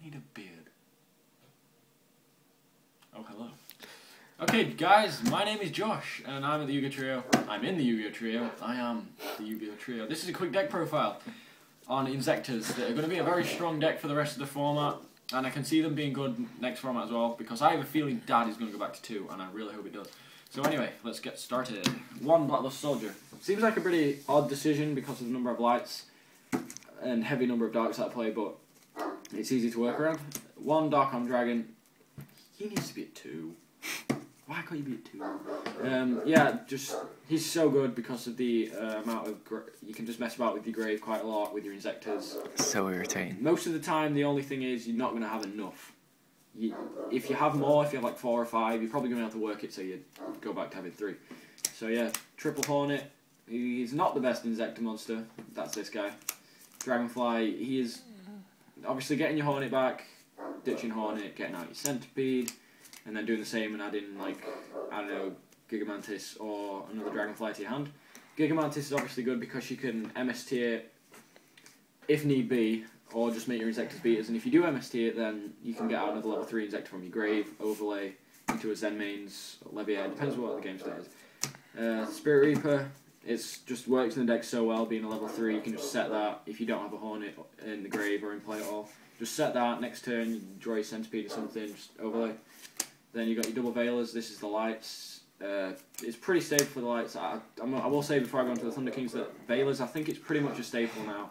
I need a beard. Oh, hello. Okay, guys, my name is Josh, and I'm at the YugiohTrio. I'm in the YugiohTrio. I am the YugiohTrio. This is a quick deck profile on Inzektors that are going to be a very strong deck for the rest of the format, and I can see them being good next format as well, because I have a feeling Dad is going to go back to 2, and I really hope it does. So anyway, let's get started. 1 Blacklist Soldier. Seems like a pretty odd decision because of the number of lights and heavy number of darks that I play, but it's easy to work around. 1 Dark Arm Dragon. He needs to be at 2. Why can't you be at 2? Yeah, just he's so good because of the amount of you can just mess about with your grave quite a lot with your Inzektors. So irritating. Most of the time, the only thing is you're not going to have enough. If you have more, if you have like 4 or 5, you're probably going to have to work it so you go back to having 3. So yeah, Triple Hornet. He's not the best Inzektor monster. That's this guy. Dragonfly. He is obviously getting your Hornet back, ditching Hornet, getting out your Centipede, and then doing the same and adding, like, I don't know, Gigamantis or another Dragonfly to your hand. Gigamantis is obviously good because you can MST it if need be, or just make your Inzektors beaters. And if you do MST it, then you can get out another level 3 Inzektor from your grave, overlay into a Zen Mains, Leviair, depends on what the game state is. Spirit Reaper, it's just works in the deck so well, being a level 3, you can just set that if you don't have a Hornet in the grave or in play at all. Just set that, next turn you draw your Centipede or something, just overlay. Then you got your double Veilers, this is the lights. It's pretty stable for the lights. I will say before I go into the Thunder Kings that Veilers, I think it's pretty much a staple now.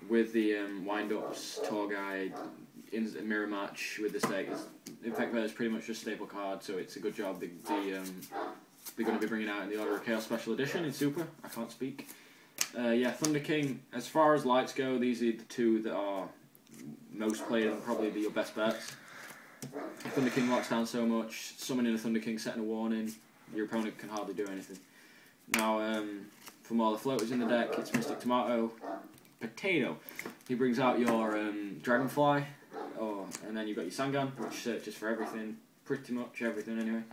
With the wind-ups, Tour Guide, Mirror Match with this deck. In fact, Veilers pretty much just a staple card, so it's a good job. They're going to be bringing out in the Order of Chaos Special Edition in Super. I can't speak. Yeah, Thunder King, as far as lights go, these are the 2 that are most played and probably be your best bets. Thunder King locks down so much, summoning a Thunder King, setting a warning, your opponent can hardly do anything. Now, for more of the floaters in the deck, it's Mystic Tomato, Potato. He brings out your Dragonfly, and then you've got your Sangan, which searches for everything, pretty much everything anyway.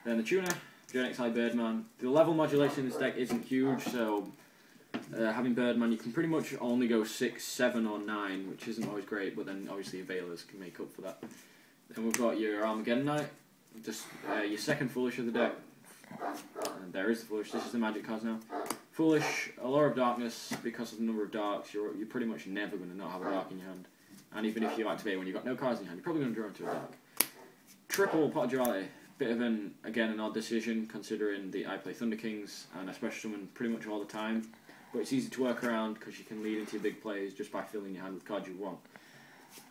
Then the Tuna, Genix Eye Birdman. The level modulation in this deck isn't huge, so having Birdman, you can pretty much only go 6, 7, or 9, which isn't always great, but then obviously your Veilers can make up for that. Then we've got your Armageddon Knight, just your second Foolish of the deck. And there is the Foolish, this is the magic cards now. Foolish, Allure of Darkness, because of the number of darks, you're pretty much never going to not have a dark in your hand. And even if you activate when you've got no cards in your hand, you're probably going to draw into a dark. Triple Pot Jolly, bit of an odd decision considering that I play Thunder Kings, and I special summon pretty much all the time. But it's easy to work around because you can lead into your big plays just by filling your hand with cards you want.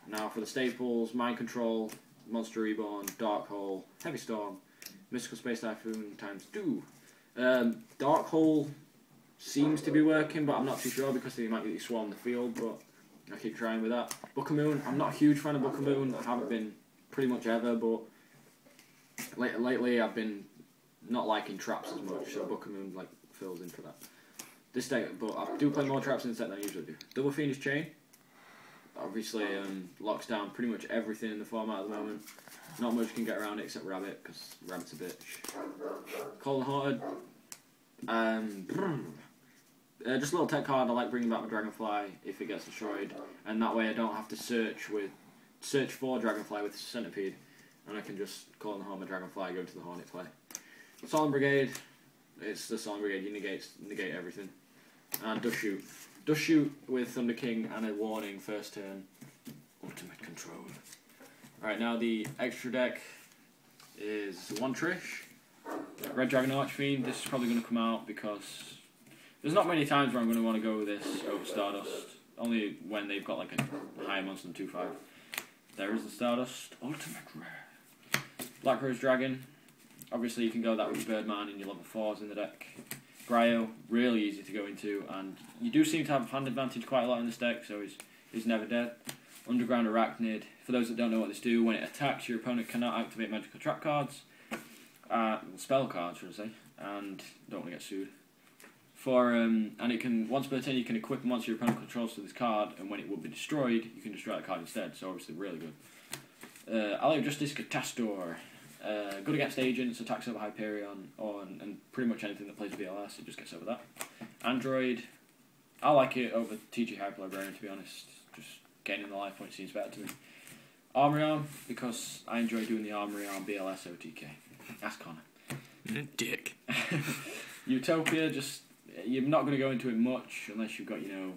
Now for the staples, Mind Control, Monster Reborn, Dark Hole, Heavy Storm, Mystical Space Typhoon ×2. Dark Hole seems to be working, but I'm not too sure because they might get you swarm the field, but I keep trying with that. Book of Moon, I'm not a huge fan of Book of Moon, I haven't been pretty much ever, but lately I've been not liking traps as much, so Book of Moon like fills in for that. This deck, but I do play more traps in this deck than I usually do. Double Fiendish Chain, obviously locks down pretty much everything in the format at the moment. Not much can get around it except Rabbit, because Rabbit's a bitch. Cold and Haunted, just a little tech card. I like bringing back my Dragonfly if it gets destroyed, and that way I don't have to search for Dragonfly with Centipede, and I can just call and Haunted my Dragonfly, go to the Hornet play. Solemn Brigade, it's the Solemn Brigade, you negate everything. And Dust Shoot. Dust Shoot with Thunder King and a warning first turn. Ultimate Control. Right, now the extra deck is 1 Trish. Red Dragon Archfiend. This is probably going to come out because there's not many times where I'm going to want to go with this over Stardust. Only when they've got like a higher monster than 2/5. There is the Stardust. Ultimate Rare. Black Rose Dragon. Obviously you can go that with Birdman and your level 4s in the deck. Gryo, really easy to go into, and you do seem to have hand advantage quite a lot in this deck, so he's never dead. Underground Arachnid, for those that don't know what this do, when it attacks, your opponent cannot activate magical trap cards, spell cards, should I say, and don't want to get sued. And it can, once per turn, you can equip a monster your opponent controls to this card, and when it will be destroyed, you can destroy that card instead, so obviously really good. Ally of Justice Catastor. Good against agents, attacks over Hyperion, and pretty much anything that plays VLS, it just gets over that. Android, I like it over TG Hyperlibrarian, to be honest. Just gaining the life points seems better to me. Armory Arm, because I enjoy doing the Armory Arm BLS OTK. Ask Connor. Dick. Utopia, just you're not going to go into it much unless you've got, you know,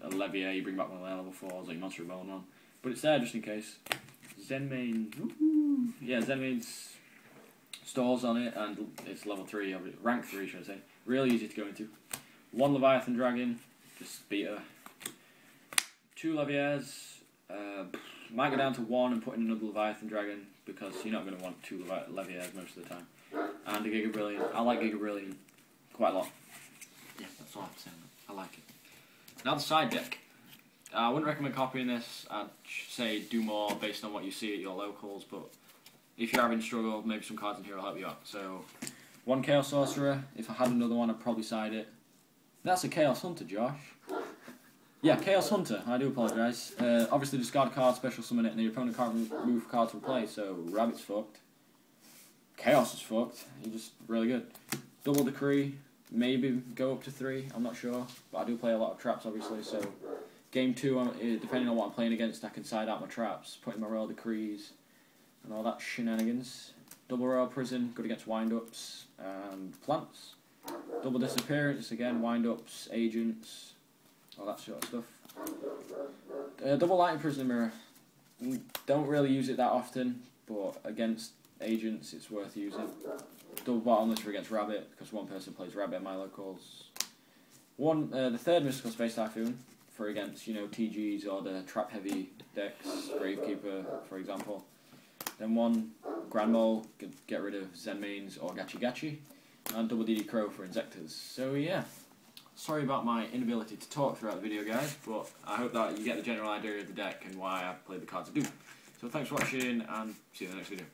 a Levier, you bring back one of their level 4s, like Monster Reborn on. But it's there just in case. Zenmain, yeah, Zenmain's stalls on it, and it's level 3, rank 3 should I say. Really easy to go into. 1 Leviathan Dragon, just beat her. 2 Leviers, might go down to 1 and put in another Leviathan Dragon, because you're not going to want 2 Leviers most of the time. And a Giga Brilliant. I like Giga Brilliant quite a lot. Yeah, that's all I have to say. I like it. Now the side deck. I wouldn't recommend copying this. I'd say do more based on what you see at your locals, but if you're having struggle, maybe some cards in here will help you out. So, 1 Chaos Sorcerer. If I had another one, I'd probably side it. That's a Chaos Hunter, Josh. Yeah, Chaos Hunter. I do apologise. Obviously, discard a card, special summon it, and your opponent can't move a card to play, so Rabbit's fucked. Chaos is fucked. You're just really good. Double Decree. Maybe go up to 3. I'm not sure. But I do play a lot of traps, obviously, so game 2, depending on what I'm playing against, I can side out my traps, put in my Royal Decrees, and all that shenanigans. Double Royal Prison, good against wind-ups and plants. Double Disappearance, again, wind-ups, agents, all that sort of stuff. Double Lightning Prisoner Mirror. Don't really use it that often, but against agents it's worth using. Double Bottomless for against Rabbit, because 1 person plays Rabbit in my locals. The 3rd Mystical Space Typhoon, for against, you know, TGs or the trap heavy decks, Gravekeeper for example. Then 1 Grand Mole, get rid of Zenmains or Gachi Gachi, and double DD Crow for Inzektors. So yeah, sorry about my inability to talk throughout the video, guys, but I hope that you get the general idea of the deck and why I played the cards I do. So thanks for watching, and see you in the next video.